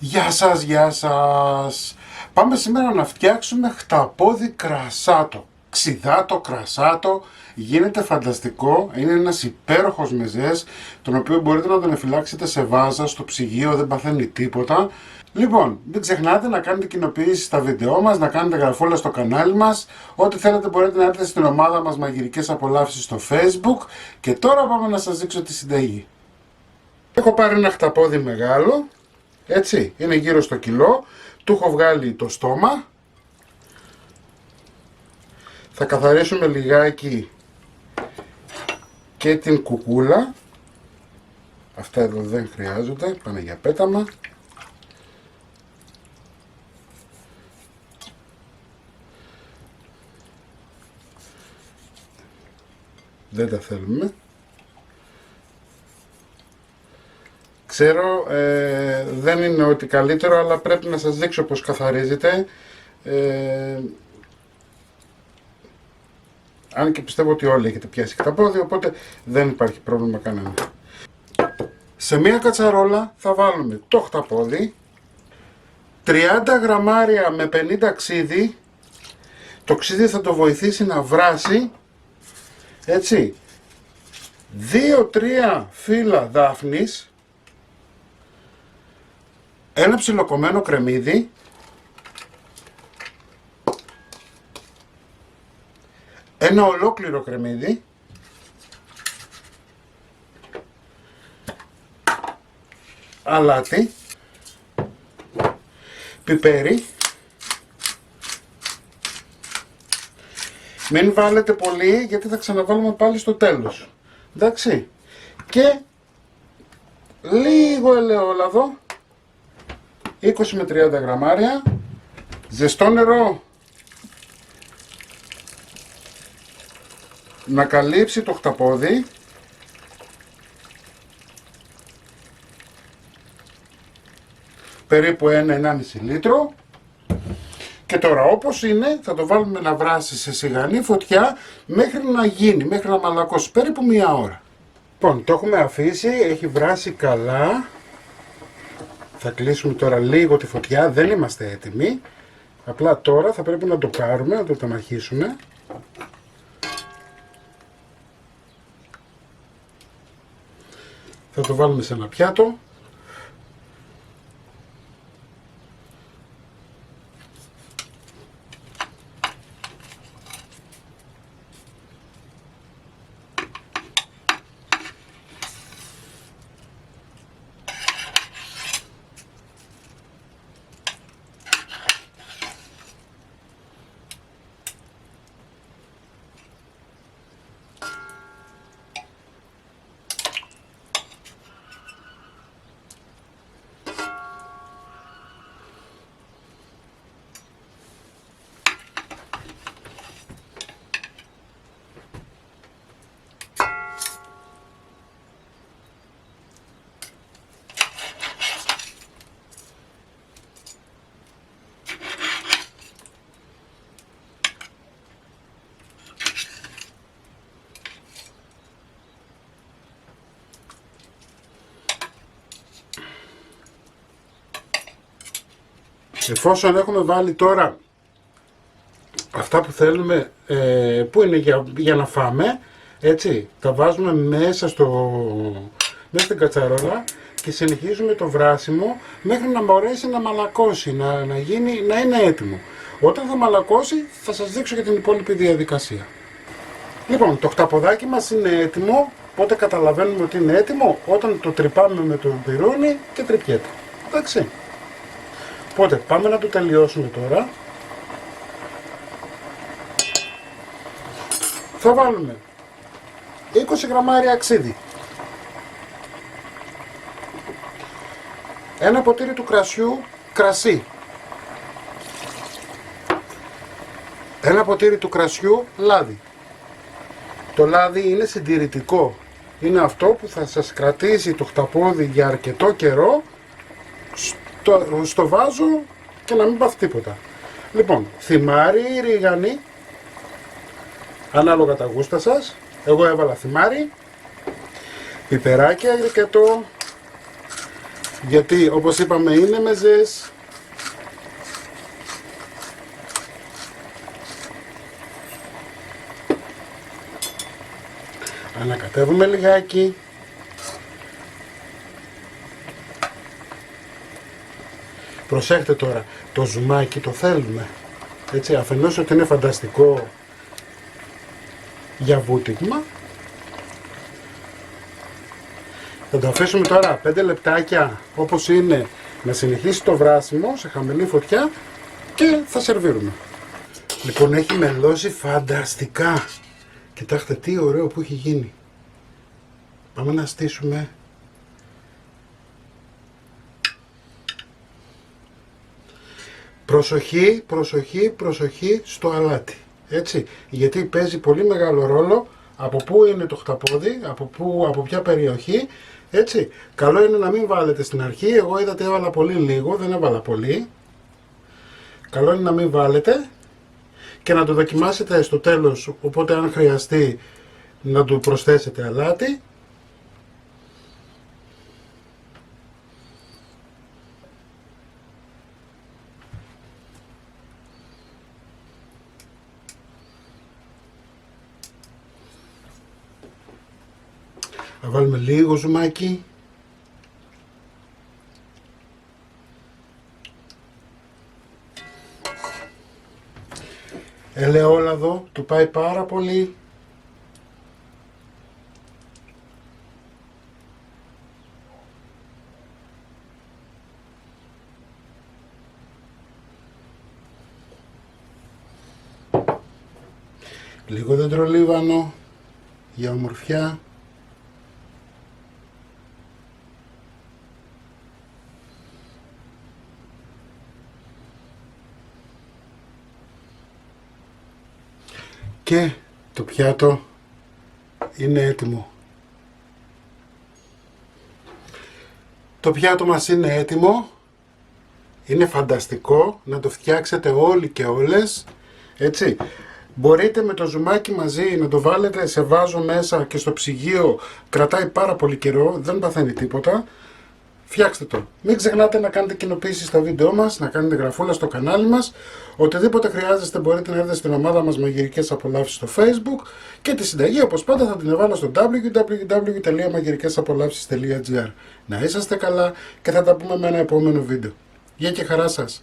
Γεια σας, γεια σας. Πάμε σήμερα να φτιάξουμε χταπόδι κρασάτο. Ξιδάτο κρασάτο, γίνεται φανταστικό, είναι ένας υπέροχος μεζές, τον οποίο μπορείτε να τον εφυλάξετε σε βάζα, στο ψυγείο, δεν παθαίνει τίποτα. Λοιπόν, μην ξεχνάτε να κάνετε κοινοποιήσεις στα βίντεό μας, να κάνετε γραφόλα στο κανάλι μας. Ό,τι θέλετε μπορείτε να έρθετε στην ομάδα μας Μαγειρικές Απολαύσεις στο Facebook. Και τώρα πάμε να σας δείξω τη συνταγή. Έχω πάρει ένα χταπόδι μεγάλο. Έτσι, είναι γύρω στο κιλό, του έχω βγάλει το στόμα. Θα καθαρίσουμε λιγάκι και την κουκούλα. Αυτά εδώ δεν χρειάζονται, πάνε για πέταμα. Δεν τα θέλουμε. Ξέρω, δεν είναι ότι καλύτερο, αλλά πρέπει να σας δείξω πως καθαρίζεται. Αν και πιστεύω ότι όλοι έχετε πιάσει χταπόδι, οπότε δεν υπάρχει πρόβλημα κανένα. Σε μία κατσαρόλα θα βάλουμε το χταπόδι, 30 γραμμάρια με 50 ξύδι. Το ξύδι θα το βοηθήσει να βράσει, έτσι. 2-3 φύλλα δάφνης, ένα ψιλοκομμένο κρεμμύδι, ένα ολόκληρο κρεμμύδι, αλάτι, πιπέρι. Μην βάλετε πολύ γιατί θα ξαναβάλουμε πάλι στο τέλος. Εντάξει. Και λίγο ελαιόλαδο, 20 με 30 γραμμάρια, ζεστό νερό να καλύψει το χταπόδι, περίπου 1-1,5 λίτρο. Και τώρα όπως είναι θα το βάλουμε να βράσει σε σιγανή φωτιά μέχρι να γίνει, μέχρι να μαλακώσει, περίπου 1 ώρα. Λοιπόν, το έχουμε αφήσει, έχει βράσει καλά. Θα κλείσουμε τώρα λίγο τη φωτιά, δεν είμαστε έτοιμοι. Απλά τώρα θα πρέπει να το πάρουμε, να το ταμαχίσουμε. Θα το βάλουμε σε ένα πιάτο. Εφόσον έχουμε βάλει τώρα αυτά που θέλουμε, που είναι για να φάμε, έτσι, τα βάζουμε μέσα στην κατσαρόλα και συνεχίζουμε το βράσιμο μέχρι να μπορέσει να μαλακώσει, να είναι έτοιμο. Όταν θα μαλακώσει θα σας δείξω για την υπόλοιπη διαδικασία. Λοιπόν, το χταποδάκι μας είναι έτοιμο. Πότε καταλαβαίνουμε ότι είναι έτοιμο? Όταν το τρυπάμε με το πυρούνι και τρυπιέται. Εντάξει. Οπότε πάμε να το τελειώσουμε τώρα. Θα βάλουμε 20 γραμμάρια ξύδι, ένα ποτήρι του κρασιού κρασί, ένα ποτήρι του κρασιού λάδι. Το λάδι είναι συντηρητικό. Είναι αυτό που θα σας κρατήσει το χταπόδι για αρκετό καιρό στο βάζο και να μην πάθει τίποτα. Λοιπόν, θυμάρι ή ρίγανη, ανάλογα τα γούστα σας. Εγώ έβαλα θυμάρι, πιπεράκι αρκετό, Γιατί όπως είπαμε είναι μεζές. Ανακατεύουμε λιγάκι. Προσέχτε τώρα, το ζουμάκι το θέλουμε. Έτσι, αφενός ότι είναι φανταστικό για βούτυγμα. Θα το αφήσουμε τώρα 5 λεπτάκια όπως είναι να συνεχίσει το βράσιμο σε χαμηλή φωτιά και θα σερβίρουμε. Λοιπόν, έχει μελώσει φανταστικά. Κοιτάξτε τι ωραίο που έχει γίνει. Πάμε να στήσουμε. Προσοχή, προσοχή, προσοχή στο αλάτι. Έτσι, γιατί παίζει πολύ μεγάλο ρόλο από πού είναι το χταπόδι, από ποια περιοχή. Έτσι, καλό είναι να μην βάλετε στην αρχή. Εγώ είδατε έβαλα πολύ λίγο, δεν έβαλα πολύ. Καλό είναι να μην βάλετε και να το δοκιμάσετε στο τέλος, οπότε αν χρειαστεί να του προσθέσετε αλάτι. Θα βάλουμε λίγο ζουμάκι. Ελαιόλαδο, του πάει πάρα πολύ. Λίγο δεντρολίβανο για ομορφιά. Και το πιάτο είναι έτοιμο. Το πιάτο μας είναι έτοιμο. Είναι φανταστικό να το φτιάξετε όλοι και όλες. Έτσι. Μπορείτε με το ζουμάκι μαζί να το βάλετε σε βάζο μέσα και στο ψυγείο. Κρατάει πάρα πολύ καιρό, δεν παθαίνει τίποτα. Φτιάξτε το. Μην ξεχνάτε να κάνετε κοινοποίησεις στα βίντεό μας, να κάνετε γραφούλα στο κανάλι μας. Οτιδήποτε χρειάζεστε μπορείτε να έρθετε στην ομάδα μας Μαγειρικές Απολαύσεις στο Facebook και τη συνταγή όπως πάντα θα την εβάλω στο www.magirikesapolavsis.gr. Να είσαστε καλά και θα τα πούμε με ένα επόμενο βίντεο. Γεια και χαρά σας!